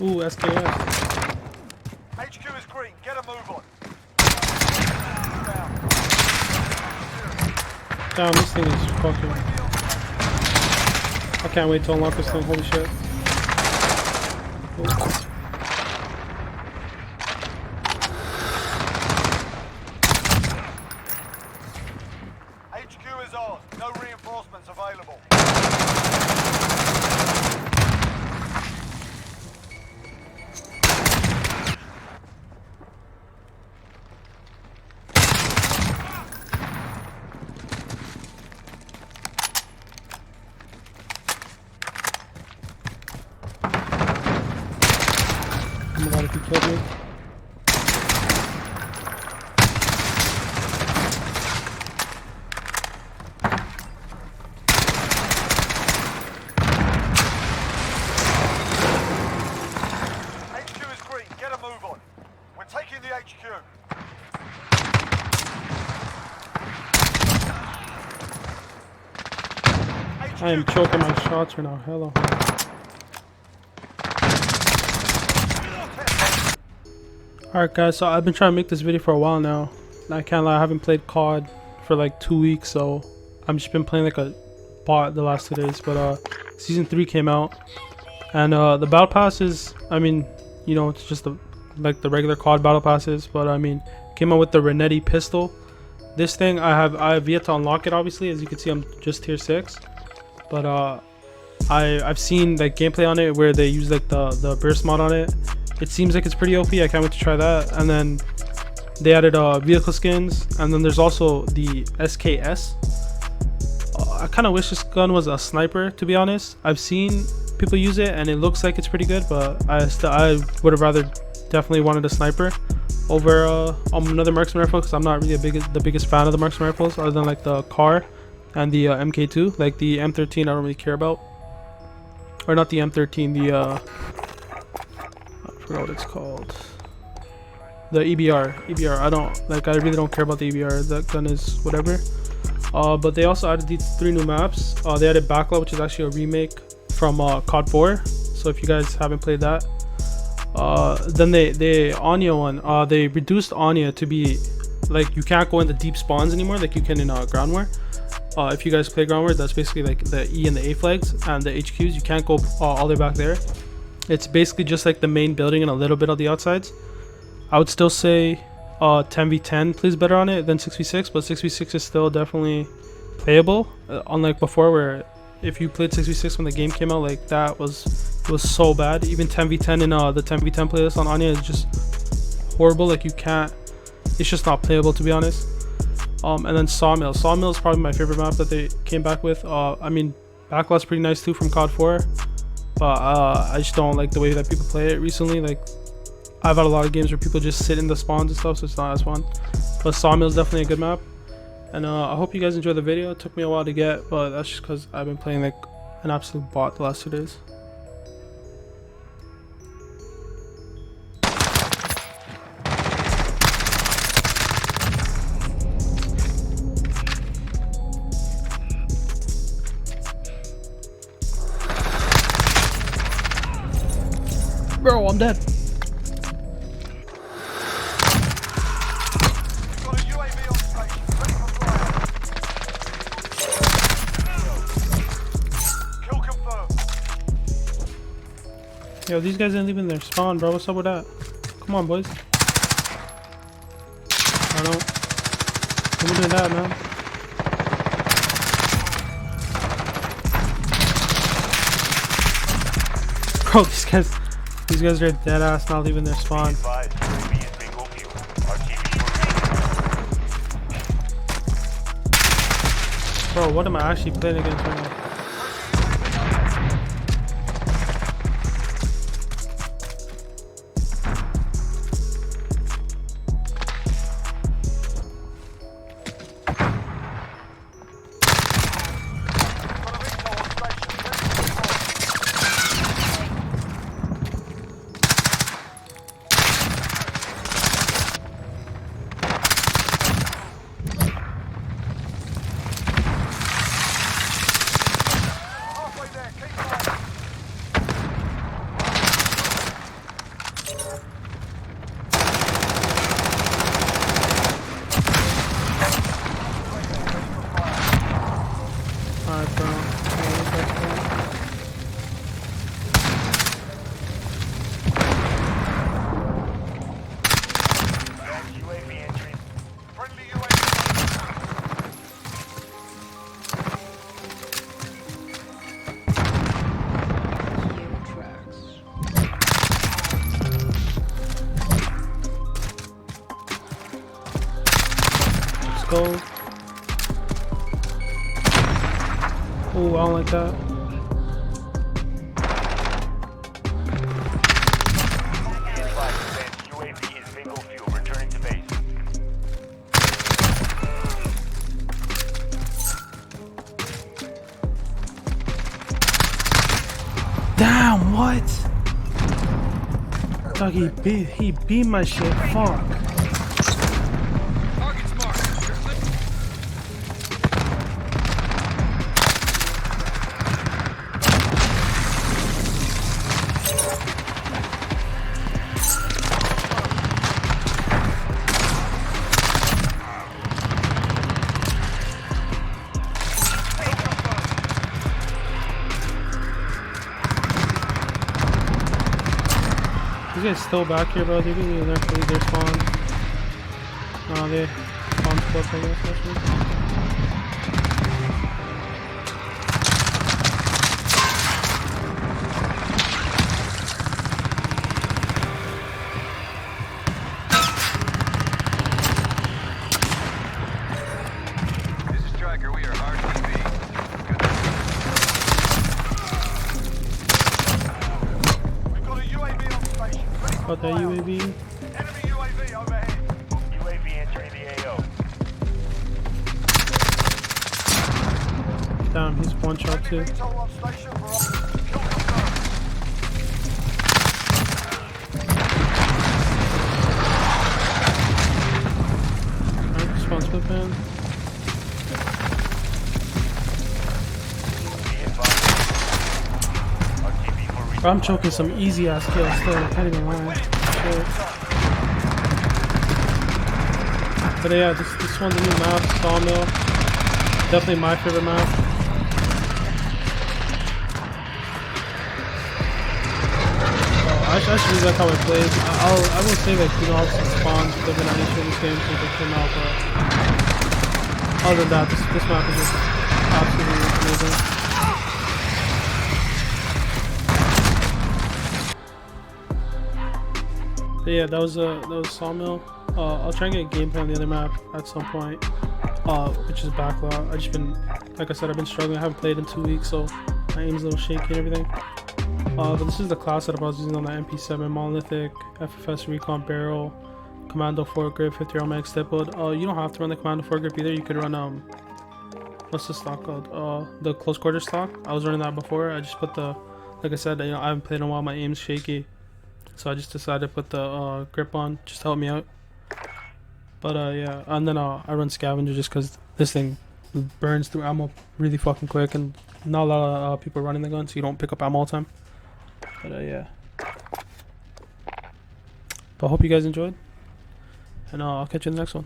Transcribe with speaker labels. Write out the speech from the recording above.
Speaker 1: Ooh, SKS.
Speaker 2: HQ is green. Get a move on.
Speaker 1: Damn, this thing is fucking. I can't wait to unlock this thing. Holy shit. Ooh.
Speaker 2: HQ is ours. No reinforcements available.
Speaker 1: Oh my god, if he killed me.
Speaker 2: HQ is green. Get a move on. We're taking the HQ.
Speaker 1: I am choking my shots right now. Hello. Alright guys, so I've been trying to make this video for a while now. I can't lie, I haven't played COD for like 2 weeks, so I've just been playing like a bot the last 2 days. But season 3 came out, and the battle passes, I mean, you know, it's just like the regular COD battle passes, but I mean, came out with the Renetti pistol. This thing I have yet to unlock it, obviously. As you can see, I'm just tier 6, but I've seen like gameplay on it where they use like the burst mod on it. It seems like it's pretty OP. I can't wait to try that. And then they added vehicle skins, and then there's also the SKS. I kind of wish this gun was a sniper, to be honest. I've seen people use it and it looks like it's pretty good, but I would have rather definitely wanted a sniper over another marksman rifle, because I'm not really the biggest fan of the marksman rifles, other than like the car and the MK2. Like the M13 I don't really care about, or not the M13, the I forgot what it's called, the EBR. I don't like, I really don't care about the EBR. That gun is whatever. But they also added these 3 new maps. They added Backlot, which is actually a remake from COD 4, so if you guys haven't played that. Then the Anya one, they reduced Anya to be like, you can't go into deep spawns anymore like you can in Ground War. If you guys play Ground War, that's basically like the E and the A flags and the HQs. You can't go all the way back there. It's basically just like the main building and a little bit of the outsides. I would still say 10v10 plays better on it than 6v6, but 6v6 is still definitely playable, unlike before, where if you played 6v6 when the game came out, like that was so bad. Even 10v10 in the 10v10 playlist on Anya is just horrible. Like, you can't, it's just not playable, to be honest. And then Sawmill is probably my favorite map that they came back with. I mean, Backlot's pretty nice too from COD 4, but I just don't like the way that people play it recently. Like, I've had a lot of games where people just sit in the spawns and stuff, so it's not as fun. But Sawmill is definitely a good map, and I hope you guys enjoyed the video. It took me a while to get, but that's just because I've been playing like an absolute bot the last 2 days. Bro, I'm dead.
Speaker 2: Got a UAV on station. Ready for fire. Kill confirmed.
Speaker 1: Yo, these guys didn't leave in their spawn, bro. What's up with that? Come on, boys. I don't. Don't be doing that, man. Bro, these guys are dead ass not leaving their spawn. Bro, what am I actually playing against right now? go. Oh, I don't like that.
Speaker 2: UAV is bingo fuel. Returning to base.
Speaker 1: Damn, what? Dog, he beat my shit. Fuck.
Speaker 3: Target's marked. You're clear.
Speaker 1: These guys still back here, bro. They're gonna be there for their spawn. No, they spawn flip, I guess, actually.
Speaker 3: This is Striker. We are RTB.
Speaker 2: We've got a UAV on station. Ready for
Speaker 1: Got that
Speaker 2: fire.
Speaker 1: UAV.
Speaker 2: Enemy UAV overhead. UAV entering the AO.
Speaker 1: Damn, he's one shot too.
Speaker 2: Enemy VTOL on station for kill confirmed.
Speaker 1: Alright, spawn split man.
Speaker 2: Be advised. RTB for
Speaker 1: Bro, I'm choking some easy ass kills still. I can't even lie. Shit. But yeah, this one's a new map, Sawmill. Definitely my favorite map. I actually really like how it plays. I will say that, you know, obviously spawns have been an issue in this game since it came out, but other than that, this map is just absolutely amazing. But yeah, that was Sawmill. I'll try and get gameplay on the other map at some point, which is Backlot. I just been, like I said, I've been struggling. I haven't played in 2 weeks, so my aim's a little shaky and everything. But this is the class setup I was using on the MP7, Monolithic, FFS Recon Barrel, Commando Foregrip, 50 round mag stippled. You don't have to run the Commando Foregrip either. You could run what's the stock called? The close quarter stock. I was running that before. I just put the, like I said, you know, I haven't played in a while. My aim's shaky, so I just decided to put the grip on just to help me out. But yeah, and then I run Scavenger just because this thing burns through ammo really fucking quick, and not a lot of people running the gun, so you don't pick up ammo all the time. But yeah. But I hope you guys enjoyed, and I'll catch you in the next one.